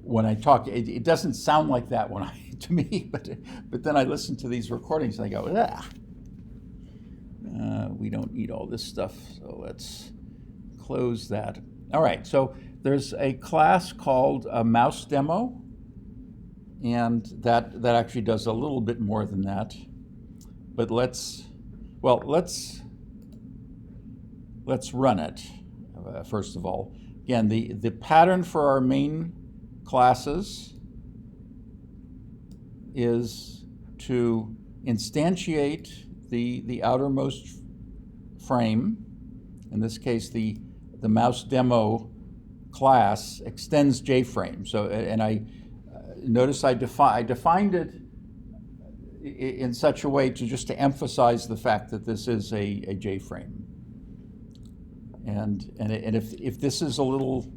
when I talk, it doesn't sound like that when to me, but then I listen to these recordings and I go, we don't need all this stuff, so let's close that. All right, so there's a class called a mouse demo, and that actually does a little bit more than that. But let's run it first of all. Again, the pattern for our main classes is to instantiate the outermost frame. In this case, the mouse demo class extends JFrame. So, and I notice I defined it in such a way to emphasize the fact that this is a JFrame. And if this is a little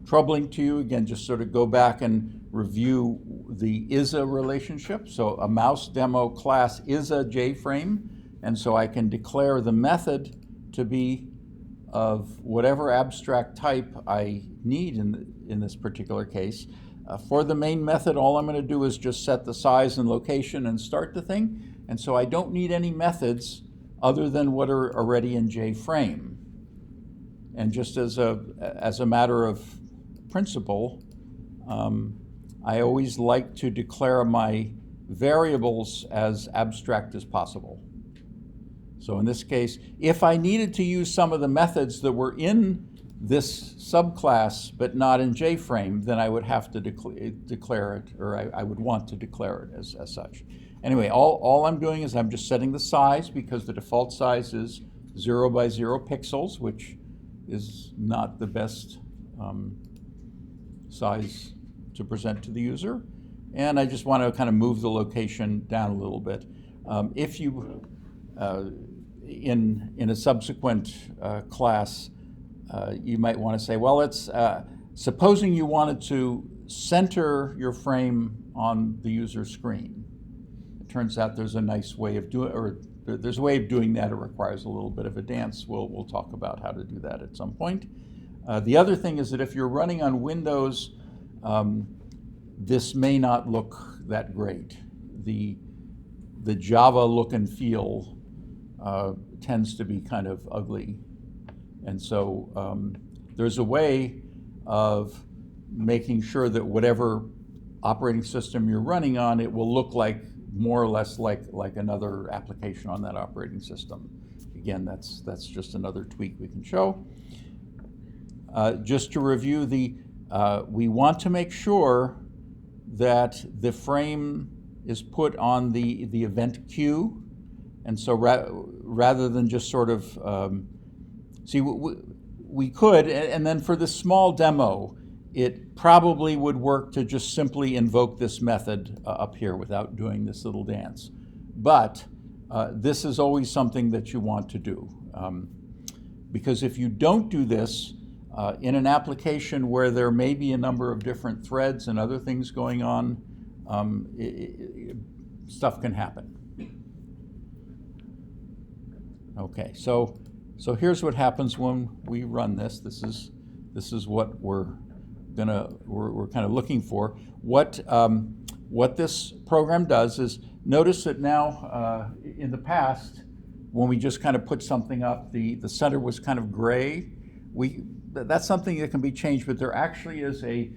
troubling to you, again, just sort of go back and review the is-a relationship. So a mouse demo class is a JFrame, and so I can declare the method to be of whatever abstract type I need in this particular case. For the main method, all I'm going to do is just set the size and location and start the thing, and so I don't need any methods other than what are already in JFrame. And just as a matter of principle, I always like to declare my variables as abstract as possible. So in this case, if I needed to use some of the methods that were in this subclass but not in JFrame, then I would have to declare it, or I would want to declare it as such. Anyway, all I'm doing is I'm just setting the size, because the default size is 0 by 0 pixels, which is not the best size to present to the user. And I just want to kind of move the location down a little bit. If you, in a subsequent class, you might want to say, well, let's, supposing you wanted to center your frame on the user screen. It turns out there's a nice way of doing, or there's a way of doing that. It requires a little bit of a dance. We'll talk about how to do that at some point. The other thing is that if you're running on Windows, this may not look that great. The Java look and feel tends to be kind of ugly. And so there's a way of making sure that whatever operating system you're running on, it will look like more or less like another application on that operating system. Again, that's just another tweak we can show. Just to review, we want to make sure that the frame is put on the event queue, and so rather than just sort of see, we could, and then for this small demo, it probably would work to just simply invoke this method up here without doing this little dance. But this is always something that you want to do. Because if you don't do this, in an application where there may be a number of different threads and other things going on, stuff can happen. Okay, so here's what happens when we run this. This is what we're kind of looking for. What this program does is, notice that now in the past, when we just kind of put something up, the center was kind of gray. That's something that can be changed, but there actually is a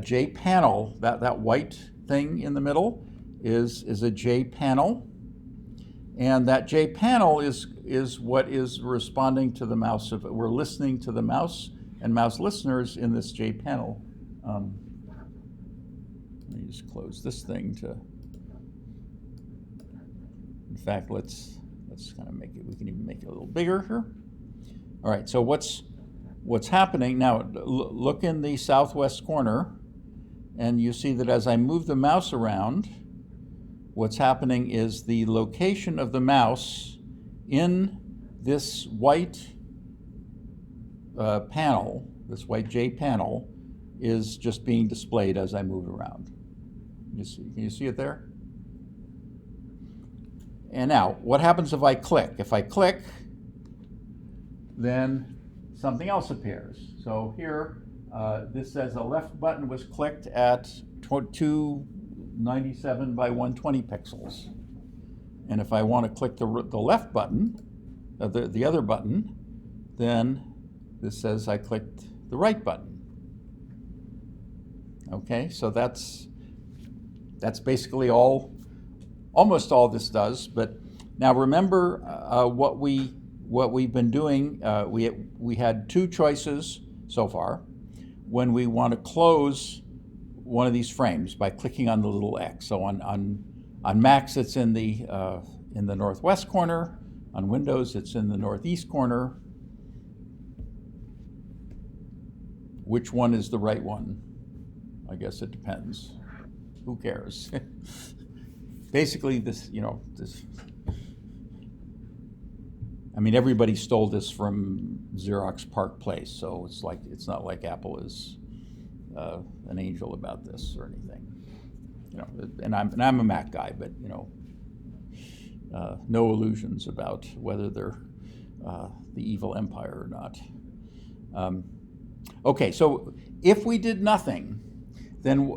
J panel. That white thing in the middle is a J panel. And that J panel is what is responding to the mouse. We're listening to the mouse and mouse listeners in this J panel. Let me just close this thing to. In fact, let's kind of make it. We can even make it a little bigger here. All right. So what's happening now? Look in the southwest corner, and you see that as I move the mouse around, what's happening is the location of the mouse in this white panel, this white J panel, is just being displayed as I move around. Can you see it there? And now, what happens if I click? If I click, then something else appears. So here, This says a left button was clicked at 297 by 120 pixels. And if I want to click the left button, the other button, then this says I clicked the right button. Okay, so that's basically almost all this does. But now remember what we've been doing. We had two choices so far. When we want to close one of these frames by clicking on the little X. So on Macs it's in the northwest corner. On Windows it's in the northeast corner. Which one is the right one? I guess it depends. Who cares? Basically, I mean, everybody stole this from Xerox Park Place, so it's not like Apple is an angel about this or anything. And I'm a Mac guy, but no illusions about whether they're the evil empire or not. Okay, so if we did nothing, then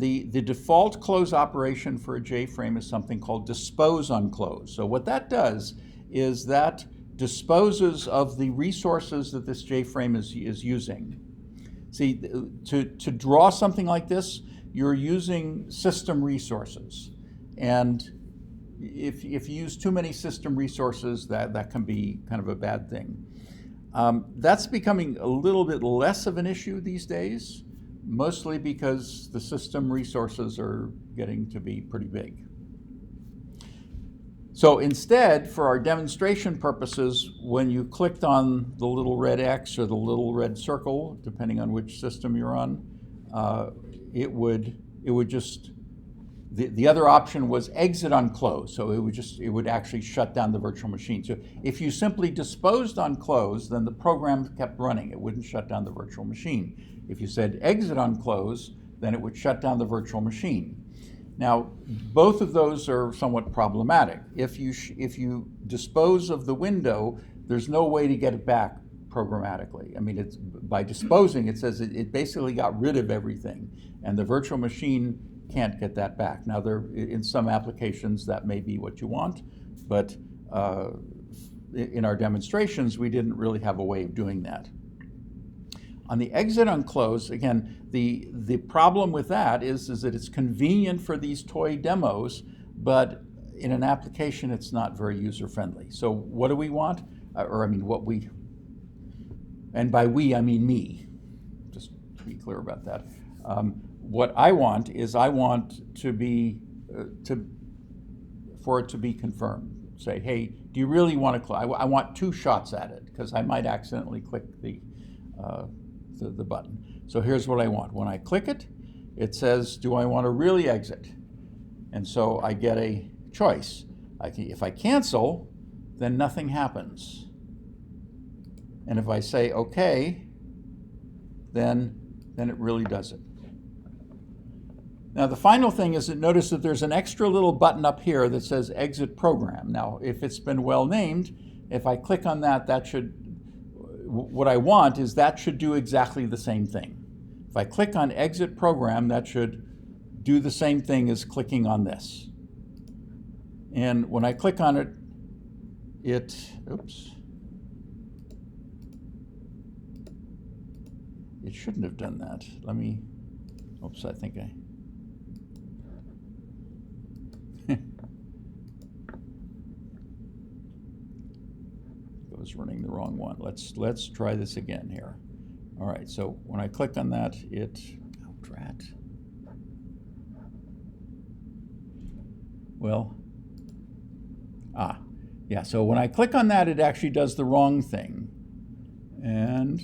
the default close operation for a JFrame is something called dispose on close. So what that does is that disposes of the resources that this JFrame is using. See, to draw something like this, you're using system resources. And if you use too many system resources, that can be kind of a bad thing. That's becoming a little bit less of an issue these days, mostly because the system resources are getting to be pretty big. So instead, for our demonstration purposes, when you clicked on the little red X or the little red circle, depending on which system you're on, it would just, the other option was exit on close. So it would actually shut down the virtual machine. So if you simply disposed on close, then the program kept running. It wouldn't shut down the virtual machine. If you said exit on close, then it would shut down the virtual machine. Now, both of those are somewhat problematic. If you dispose of the window, there's no way to get it back programmatically. I mean, it's by disposing, it says it basically got rid of everything, and the virtual machine can't get that back. Now, in some applications, that may be what you want, but in our demonstrations, we didn't really have a way of doing that. On the exit on close, again, the problem with that is that it's convenient for these toy demos, but in an application, it's not very user-friendly. So what do we want? And by we, I mean me, just to be clear about that. What I want is for it to be confirmed. Say, hey, do you really want to click? I want two shots at it, because I might accidentally click the button. So here's what I want. When I click it, it says, do I want to really exit? And so I get a choice. If I cancel, then nothing happens. And if I say okay, then it really does it. Now the final thing is that notice that there's an extra little button up here that says exit program. Now if it's been well named, if I click on that, what I want is that should do exactly the same thing. If I click on exit program, that should do the same thing as clicking on this. And when I click on it, it shouldn't have done that. I think I was running the wrong one. Let's try this again here. All right, so when I click on that, so when I click on that, it actually does the wrong thing. And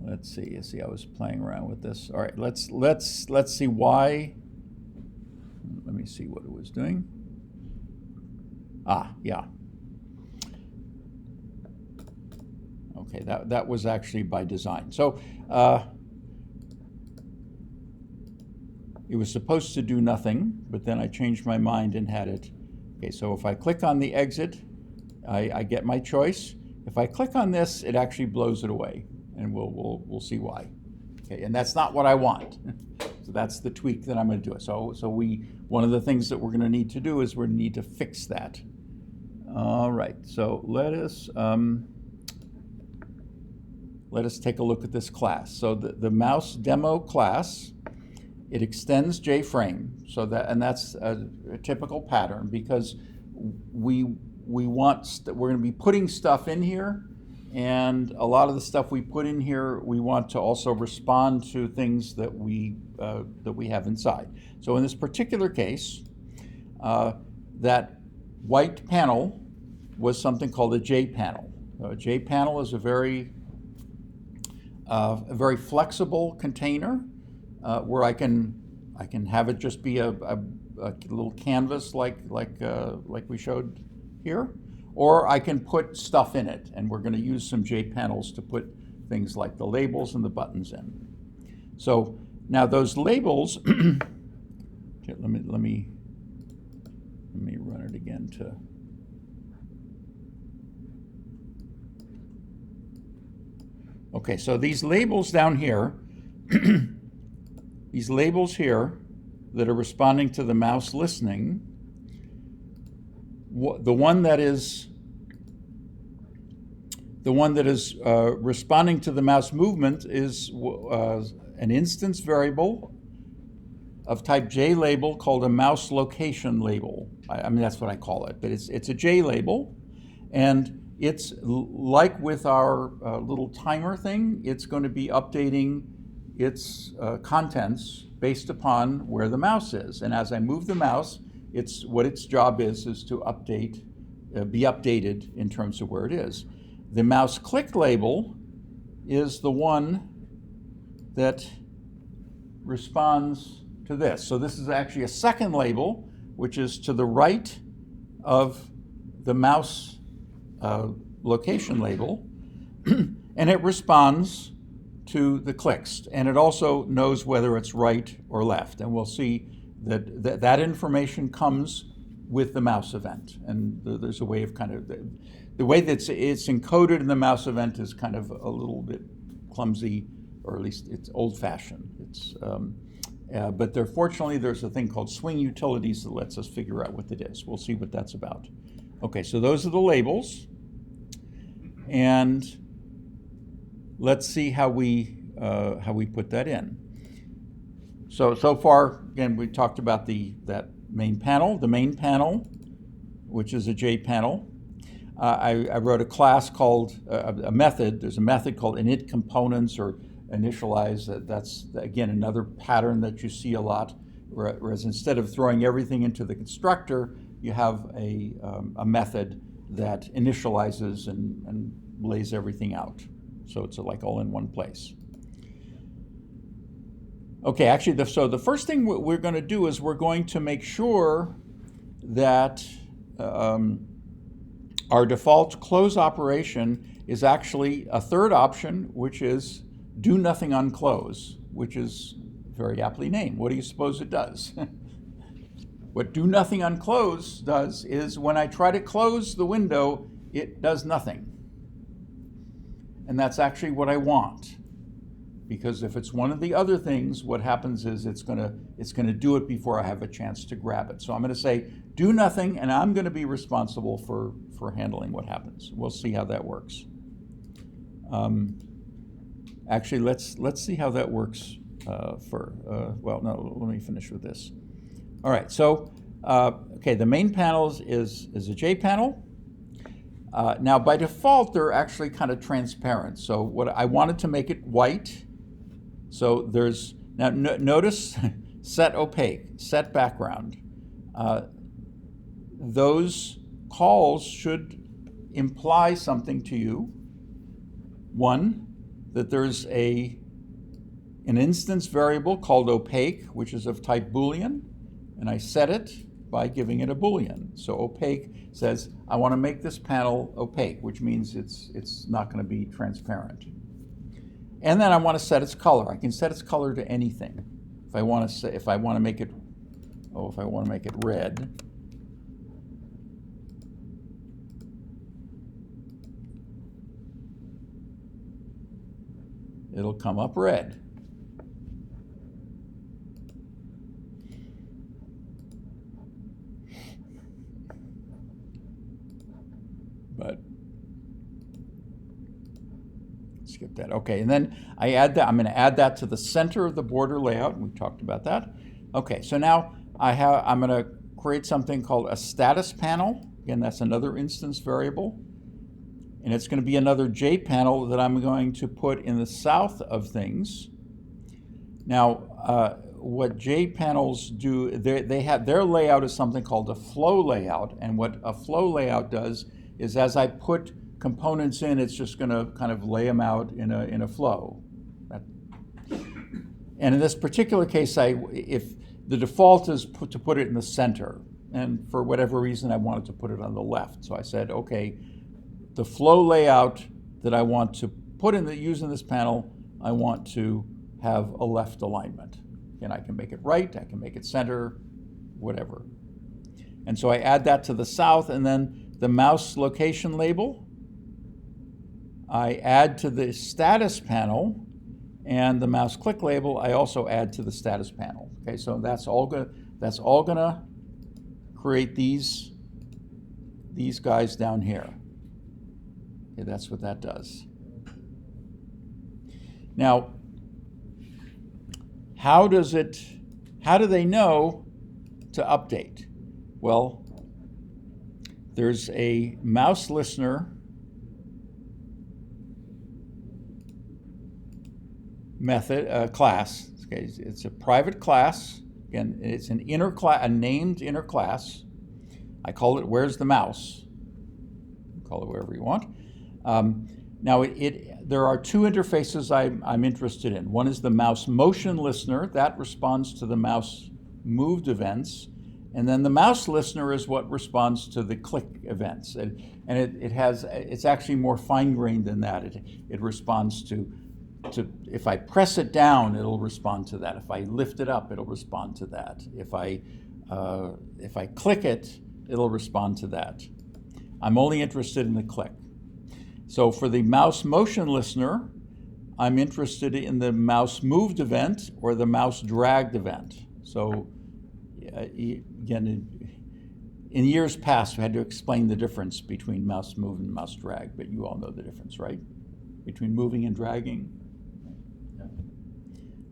let's see. You see, I was playing around with this. All right, let's see why. Let me see what it was doing. Yeah. Okay, that was actually by design. So it was supposed to do nothing, but then I changed my mind and had it. Okay, so if I click on the exit, I get my choice. If I click on this, it actually blows it away, and we'll see why. Okay, and that's not what I want. So that's the tweak that I'm going to do. So one of the things that we're going to need to do is we're going to need to fix that. All right, so let us take a look at this class. So the mouse demo class, it extends JFrame, so that's a typical pattern because we're going to be putting stuff in here, and a lot of the stuff we put in here we want to also respond to things that we have inside. So in this particular case, that white panel was something called a J panel. A J panel is a very flexible container where I can have it just be a little canvas like we showed here, or I can put stuff in it, and we're going to use some J panels to put things like the labels and the buttons in. So now those labels, okay, let me run it again to. Okay, so these labels down here, these labels here that are responding to the mouse listening, the one that is responding to the mouse movement is an instance variable of type J label called a mouse location label. I mean, that's what I call it, but it's a J label, and it's like with our little timer thing, it's going to be updating its contents based upon where the mouse is. And as I move the mouse, what its job is to be updated in terms of where it is. The mouse click label is the one that responds to this. So this is actually a second label, which is to the right of the mouse location label, and it responds to the clicks, and it also knows whether it's right or left, and we'll see that information comes with the mouse event, and there's a way of kind of the way that it's encoded in the mouse event is kind of a little bit clumsy, or at least it's old-fashioned. But fortunately there's a thing called swing utilities that lets us figure out what it is. We'll see what that's about. Okay, so those are the labels, and let's see how we put that in. So far, again, we talked about that main panel. The main panel, which is a J panel. I wrote a class called a method. There's a method called init components or initialize. That's again another pattern that you see a lot. Whereas instead of throwing everything into the constructor, you have a method that initializes and lays everything out. So it's like all in one place. Okay, actually, so the first thing we're going to do is we're going to make sure that our default close operation is actually a third option, which is do nothing on close, which is very aptly named. What do you suppose it does? What do nothing on close does is when I try to close the window, it does nothing. And that's actually what I want. Because if it's one of the other things, what happens is it's gonna do it before I have a chance to grab it. So I'm gonna say do nothing, and I'm gonna be responsible for handling what happens. We'll see how that works. Actually, let's see how that works well, no, let me finish with this. All right, so okay, the main panel is a J panel. Now, by default, they're actually kind of transparent. So what I wanted to make it white. So there's, now notice set opaque, set background. Those calls should imply something to you. One, that there's an instance variable called opaque, which is of type Boolean, and I set it by giving it a Boolean. So opaque says, I want to make this panel opaque, which means it's not going to be transparent. And then I want to set its color. I can set its color to anything. If I want to make it red, it'll come up red. skip that. Okay, and then I add that. I'm going to add that to the center of the border layout, and we talked about that. Okay, so now I'm going to create something called a status panel. Again, that's another instance variable. And it's going to be another J panel that I'm going to put in the south of things. Now, what J panels do, they have their layout is something called a flow layout. And what a flow layout does is, as I put components in, it's just going to kind of lay them out in a flow. And in this particular case, if the default is to put it in the center, and for whatever reason I wanted to put it on the left, so I said, okay, the flow layout that I want to use in this panel, I want to have a left alignment. And I can make it right, I can make it center, whatever. And so I add that to the south, and then the mouse location label, I add to the status panel, and the mouse click label I also add to the status panel. Okay, so that's all gonna create these guys down here. Okay, that's what that does. Now, how do they know to update? Well, there's a mouse listener method, class. Okay, it's a private class. Again, it's an inner class, a named inner class. I call it "Where's the mouse?" Call it whatever you want. Now, there are two interfaces I'm interested in. One is the mouse motion listener. That responds to the mouse moved events. And then the mouse listener is what responds to the click events. And it's actually more fine-grained than that. It responds to if I press it down, it'll respond to that. If I lift it up, it'll respond to that. If I click it, it'll respond to that. I'm only interested in the click. So for the mouse motion listener, I'm interested in the mouse moved event or the mouse dragged event. So again, in years past, we had to explain the difference between mouse move and mouse drag, but you all know the difference, right? Between moving and dragging.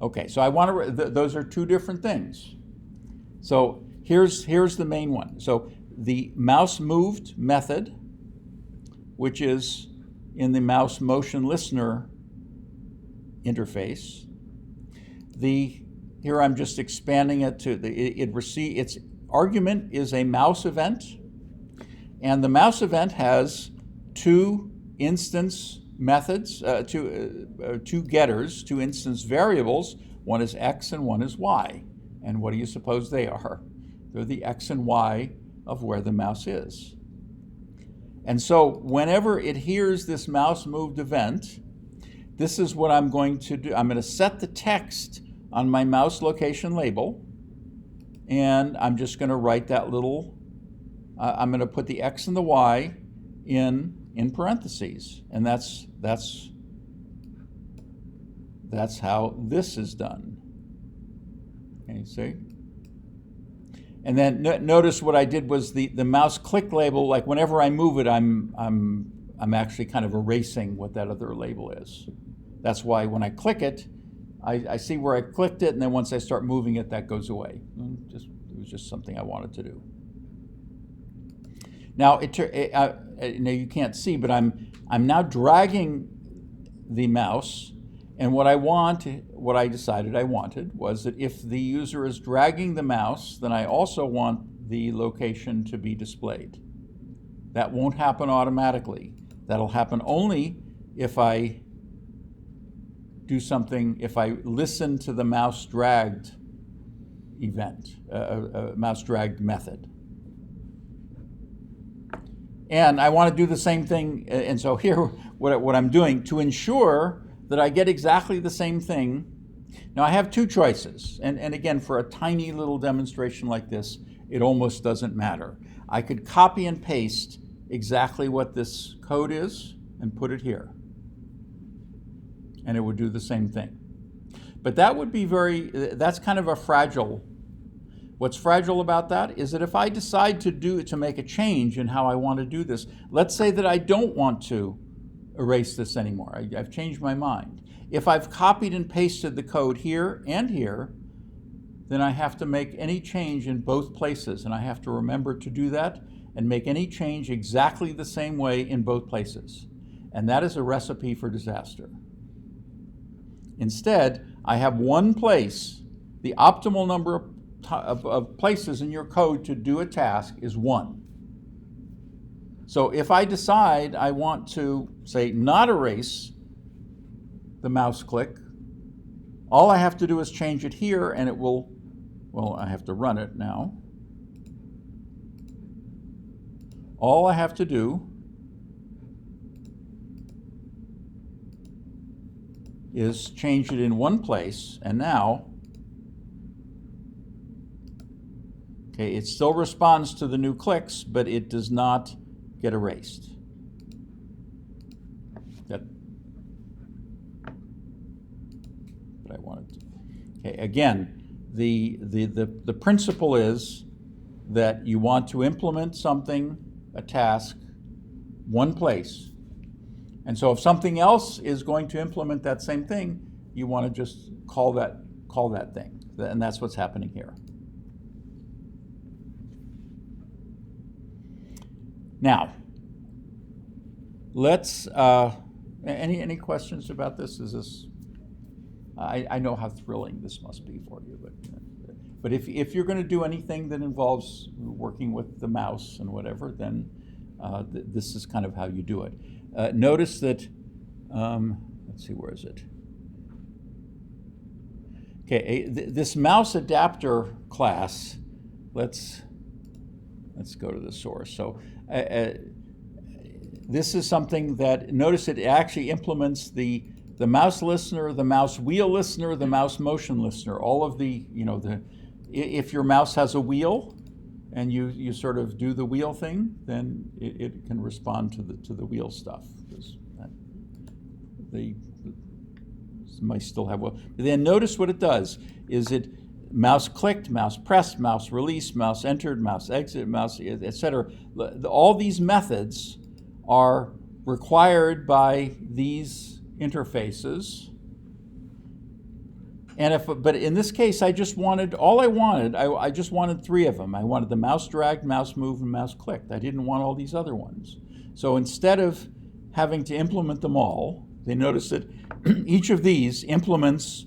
Okay, so I want to, those are two different things. So here's the main one. So the mouse moved method, which is in the mouse motion listener interface. Here I'm just expanding it to its argument is a mouse event, and the mouse event has two instance methods, two getters, two instance variables. One is X and one is Y. And what do you suppose they are? They're the X and Y of where the mouse is. And so whenever it hears this mouse moved event, this is what I'm going to do. I'm going to set the text on my mouse location label, and I'm just going to write that little, I'm going to put the X and the Y in parentheses. And that's how this is done. Okay, you see? And then notice what I did was the mouse click label, like whenever I move it, I'm actually kind of erasing what that other label is. That's why when I click it, I see where I clicked it, and then once I start moving it, that goes away. It was just something I wanted to do. Now, you can't see, but I'm now dragging the mouse, and what I decided I wanted was that if the user is dragging the mouse, then I also want the location to be displayed. That won't happen automatically. That'll happen only if I do something, if I listen to the mouse dragged event, mouse dragged method. And I want to do the same thing, and so here what I'm doing to ensure that I get exactly the same thing. Now I have two choices, and again, for a tiny little demonstration like this, it almost doesn't matter. I could copy and paste exactly what this code is and put it here, and it would do the same thing. But that would be that's kind of a fragile. What's fragile about that is that if I decide to make a change in how I want to do this, let's say that I don't want to erase this anymore. I've changed my mind. If I've copied and pasted the code here and here, then I have to make any change in both places, and I have to remember to do that and make any change exactly the same way in both places. And that is a recipe for disaster. Instead, I have one place. The optimal number of places in your code to do a task is 1. So if I decide I want to, say, not erase the mouse click, all I have to do is change it here, and it will, well, I have to run it now. All I have to do is change it in one place, and now, okay, it still responds to the new clicks, but it does not get erased. That what I wanted to. Okay, again, the principle is that you want to implement something, a task, one place. And so if something else is going to implement that same thing, you want to just call that thing. And that's what's happening here. Now, let's, any questions about this? Is this, I know how thrilling this must be for you, but if you're going to do anything that involves working with the mouse and whatever, then this is kind of how you do it. Notice that, let's see, where is it? Okay, this mouse adapter class, let's go to the source. So this is something that, notice it actually implements the mouse listener, the mouse wheel listener, the mouse motion listener, all of the, if your mouse has a wheel and you sort of do the wheel thing, then it can respond to the wheel stuff. They might still have wheel. Then notice what it does is it mouse clicked, mouse pressed, mouse released, mouse entered, mouse exit, mouse, etc. All these methods are required by these interfaces. And but in this case, I just wanted 3 of them. I wanted the mouse dragged, mouse moved, and mouse clicked. I didn't want all these other ones. So instead of having to implement them all, they notice that each of these implements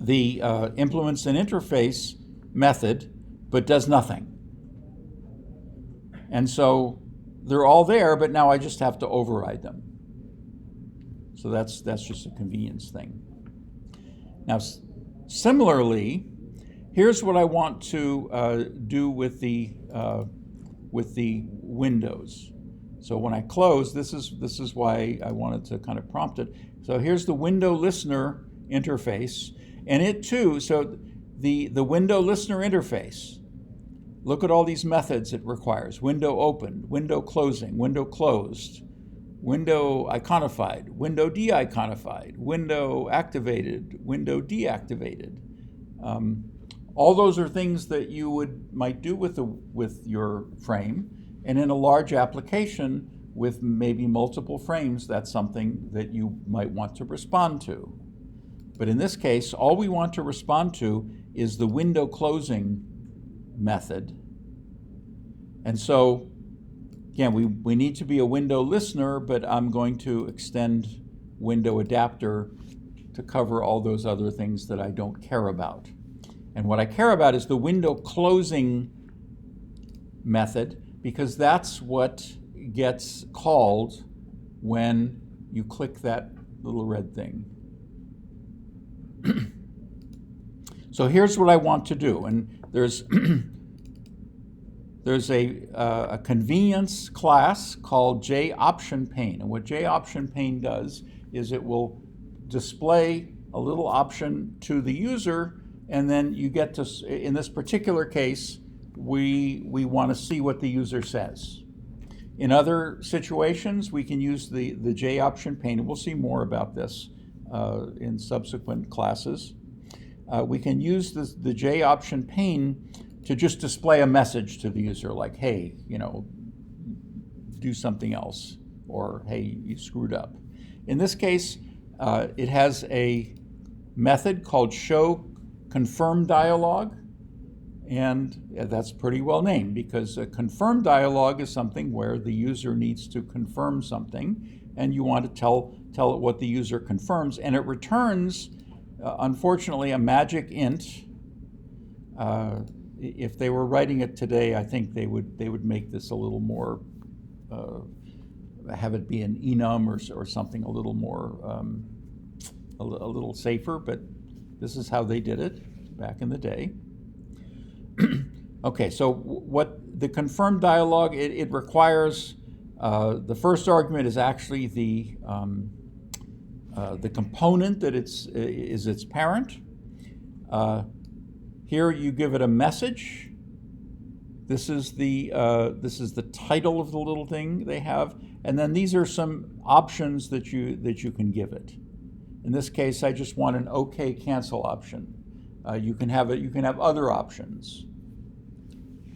implements an interface method, but does nothing. And so they're all there, but now I just have to override them. So that's just a convenience thing. Now, similarly, here's what I want to do with the windows. So when I close, this is why I wanted to kind of prompt it. So here's the window listener interface, and it too. So the window listener interface. Look at all these methods it requires: window opened, window closing, window closed, window iconified, window de-iconified, window activated, window deactivated. All those are things that you might do with your frame, and in a large application with maybe multiple frames, that's something that you might want to respond to. But in this case, all we want to respond to is the window closing method. And so, again, we need to be a window listener, but I'm going to extend window adapter to cover all those other things that I don't care about. And what I care about is the window closing method, because that's what gets called when you click that little red thing. So here's what I want to do, and there's a convenience class called JOptionPane, and what JOptionPane does is it will display a little option to the user, and then you get to, in this particular case, we want to see what the user says. In other situations, we can use the JOptionPane, and we'll see more about this in subsequent classes. We can use the JOptionPane to just display a message to the user, like, hey, do something else, or hey, you screwed up. In this case, it has a method called show confirm dialog, and that's pretty well named because a confirm dialog is something where the user needs to confirm something, and you want to tell it what the user confirms, and it returns, unfortunately, a magic int. If they were writing it today, I think they would make this a little more, have it be an enum or something a little more, a little safer, but this is how they did it back in the day. Okay, so what the confirm dialog, it requires, the first argument is actually the component that is its parent. Here you give it a message. This is the title of the little thing they have, and then these are some options that you can give it. In this case, I just want an OK cancel option. You can have other options.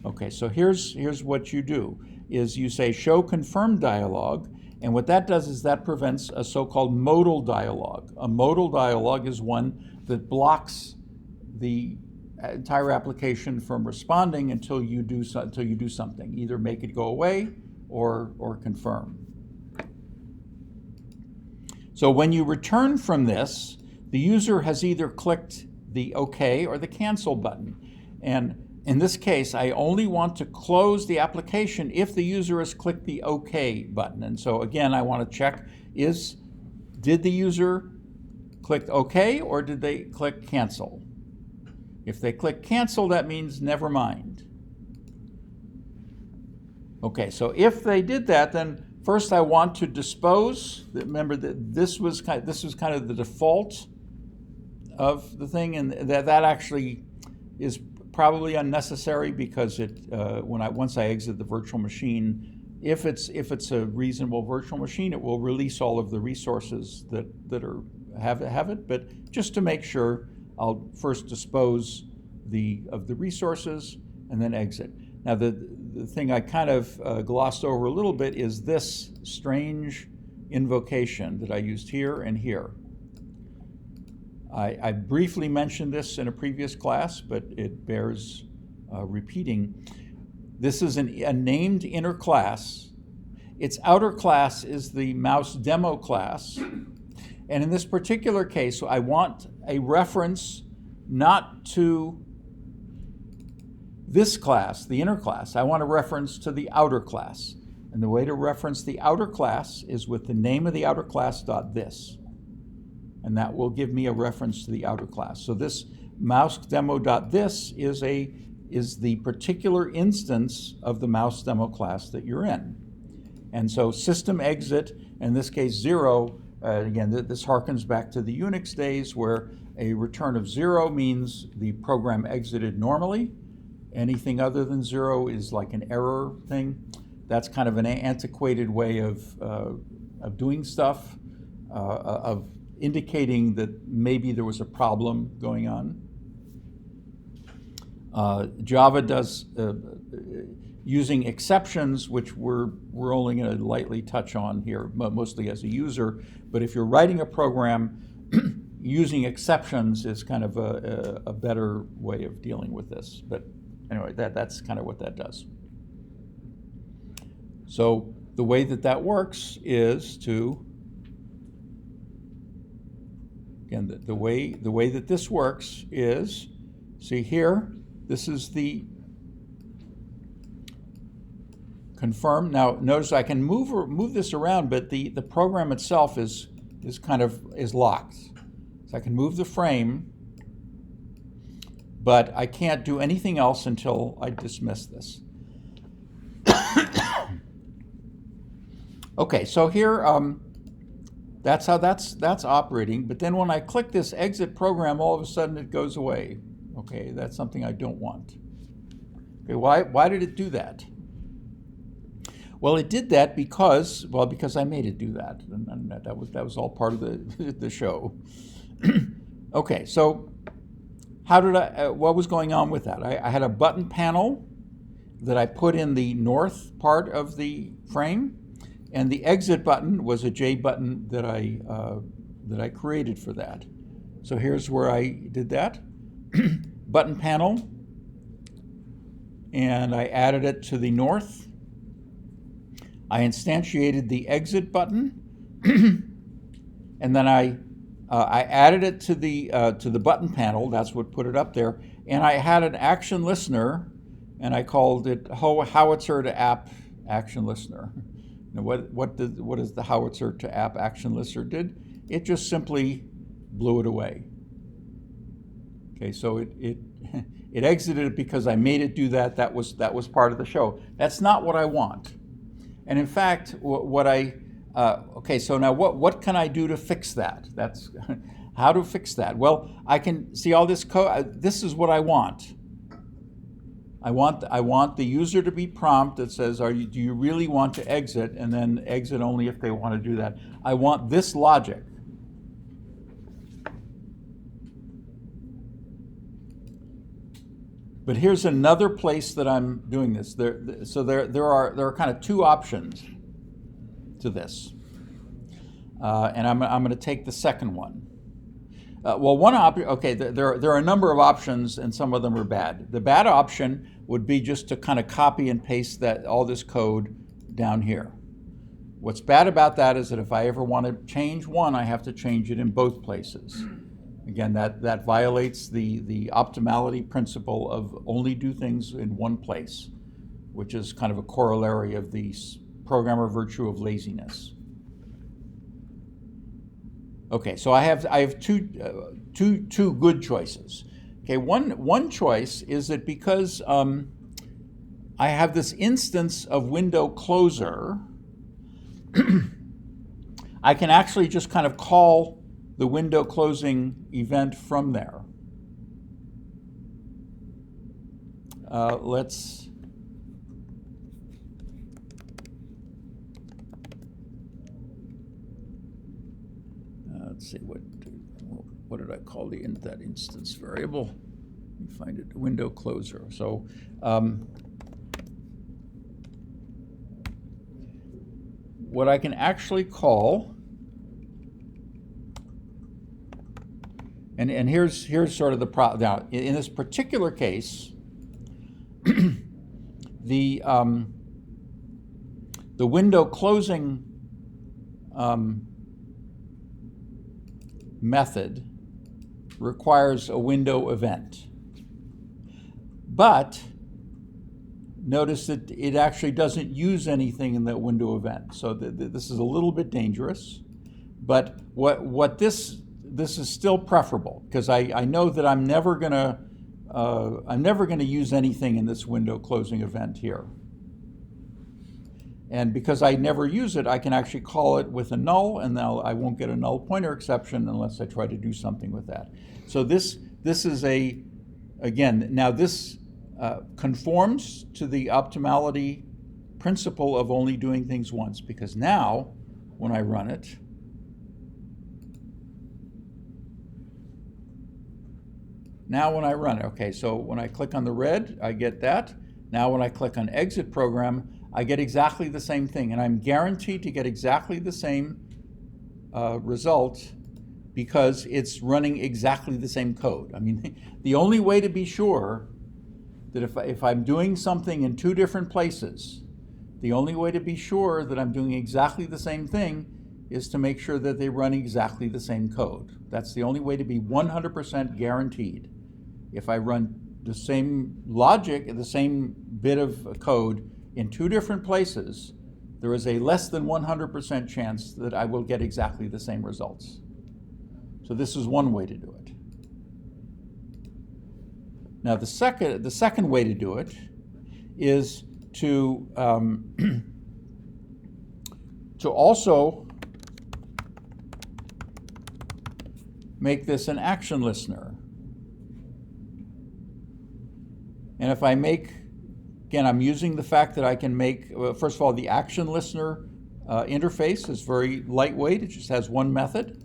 Okay, so here's what you do, is you say show confirm dialog, and what that does is that prevents a so-called modal dialog. A modal dialog is one that blocks the entire application from responding until you do something, either make it go away or confirm. So when you return from this, the user has either clicked the OK or the cancel button. And in this case, I only want to close the application if the user has clicked the OK button. And so again, I want to check, did the user click OK or did they click cancel? If they click cancel, that means never mind. Okay, so if they did that, then first I want to dispose. Remember that this was kind of the default of the thing, and that actually is probably unnecessary because once I exit the virtual machine, if it's a reasonable virtual machine, it will release all of the resources that have it. But just to make sure, I'll first dispose of the resources and then exit. Now the thing I kind of glossed over a little bit is this strange invocation that I used here and here. I briefly mentioned this in a previous class, but it bears repeating. This is a named inner class. Its outer class is the mouse demo class. And in this particular case, I want a reference not to this class, the inner class. I want a reference to the outer class. And the way to reference the outer class is with the name of the outer class dot this. And that will give me a reference to the outer class. So this mouse demo dot this is the particular instance of the mouse demo class that you're in. And so system exit, in this case 0, again, this harkens back to the Unix days where a return of 0 means the program exited normally. Anything other than 0 is like an error thing. That's kind of an antiquated way of doing stuff, of indicating that maybe there was a problem going on. Java does using exceptions, which we're only going to lightly touch on here, mostly as a user. But if you're writing a program, using exceptions is kind of a better way of dealing with this. But anyway, that's kind of what that does. So the way that works is to, again, the way that this works is, see here, this is the confirm. Now notice I can move this around, but the program itself is locked. So I can move the frame, but I can't do anything else until I dismiss this. Okay, so here, that's how that's operating. But then when I click this exit program, all of a sudden it goes away. Okay, that's something I don't want. Okay, why did it do that? Well, it did that because I made it do that, and that was all part of the show. Okay, so what was going on with that? I had a button panel that I put in the north part of the frame, And the exit button was a J button that I created for that. So here's where I did that. Button panel, and I added it to the north. I instantiated the exit button, and then I added it to the button panel. That's what put it up there. And I had an action listener, and I called it howitzer to app action listener. Now, what is the howitzer to app action listener did? It just simply blew it away. Okay, so it exited it because I made it do that. That was part of the show. That's not what I want. And in fact, okay, so now what can I do to fix that? That's how to fix that. Well, I can see all this code. This is what I want. I want the user to be prompt that says, do you really want to exit? And then exit only if they want to do that. I want this logic. But here's another place that I'm doing this. There are kind of two options to this, and I'm going to take the second one. Well, one option. Okay, there are a number of options, and some of them are bad. The bad option would be just to kind of copy and paste all this code down here. What's bad about that is that if I ever want to change one, I have to change it in both places. Again, that violates the optimality principle of only do things in one place, which is kind of a corollary of the programmer virtue of laziness. Okay, so I have two good choices. Okay, one choice is that because I have this instance of window closer, I can actually just kind of call the window closing event from there. Let's see, what did I call that instance variable? Let me find it, window closer. So what I can actually call, and here's sort of the problem. Now, in this particular case, the window closing method requires a window event. But notice that it actually doesn't use anything in that window event. So this is a little bit dangerous. But what this is still preferable, because I know that I'm never gonna use anything in this window closing event here. And because I never use it, I can actually call it with a null, and now I won't get a null pointer exception unless I try to do something with that. So this is again, now this conforms to the optimality principle of only doing things once, because now when I run it, okay, so when I click on the red, I get that. Now when I click on exit program, I get exactly the same thing, and I'm guaranteed to get exactly the same result because it's running exactly the same code. I mean, the only way to be sure that if I'm doing something in two different places, the only way to be sure that I'm doing exactly the same thing is to make sure that they run exactly the same code. That's the only way to be 100% guaranteed. If I run the same logic, the same bit of code in two different places, there is a less than 100% chance that I will get exactly the same results. So this is one way to do it. Now the second way to do it is to also make this an action listener. And if I make, again, I'm using the fact that I can make, first of all, the action listener interface is very lightweight. It just has one method.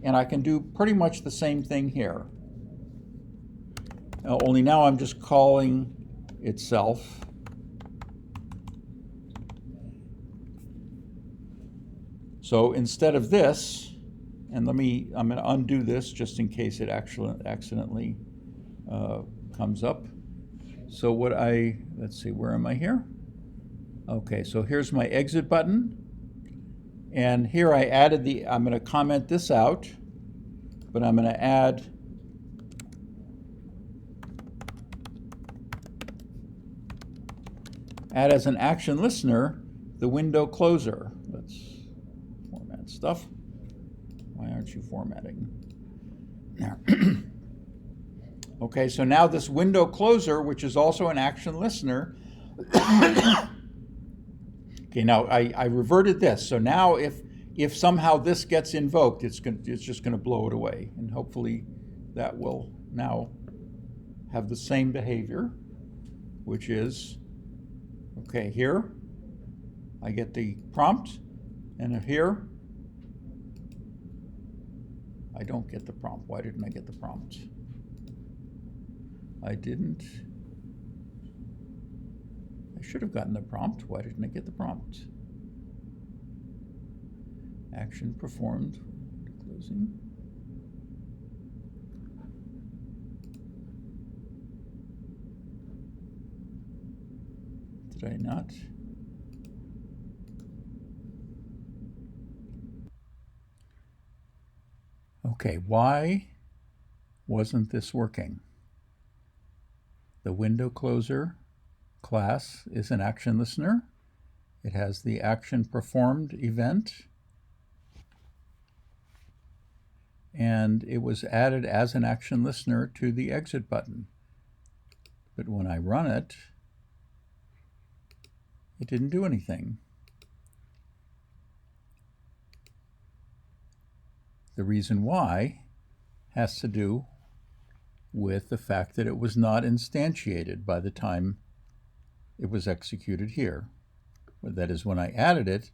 And I can do pretty much the same thing here. Only now I'm just calling itself So instead of this, and I'm going to undo this just in case it actually accidentally comes up. So let's see, where am I here? Okay, so here's my exit button. And here I added I'm going to comment this out, but I'm going to add as an action listener the window closer. Let's format stuff. Why aren't you formatting? There. Okay, so now this window closer, which is also an action listener. Okay, now I reverted this. So now if somehow this gets invoked, it's just going to blow it away, and hopefully that will now have the same behavior, which is, okay, here I get the prompt, and here I don't get the prompt. Why didn't I get the prompt? I didn't. I should have gotten the prompt. Why didn't I get the prompt? Action performed. Closing. Did I not? Okay, why wasn't this working? The window closer class is an action listener. It has the action performed event, and it was added as an action listener to the exit button. But when I run it, it didn't do anything. The reason why has to do with the fact that it was not instantiated by the time it was executed here. That is, when I added it,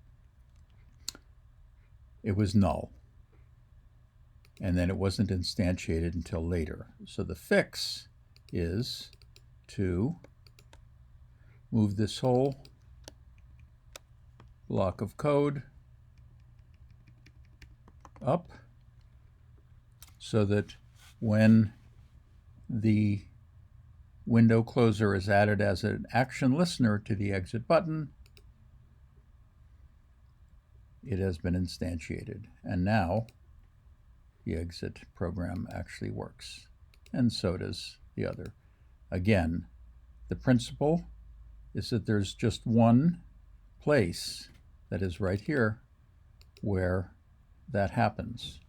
it was null. And then it wasn't instantiated until later. So the fix is to move this whole block of code up so that when the window closer is added as an action listener to the exit button, it has been instantiated. And now the exit program actually works. And so does the other. Again, the principle is that there's just one place, that is right here, where that happens.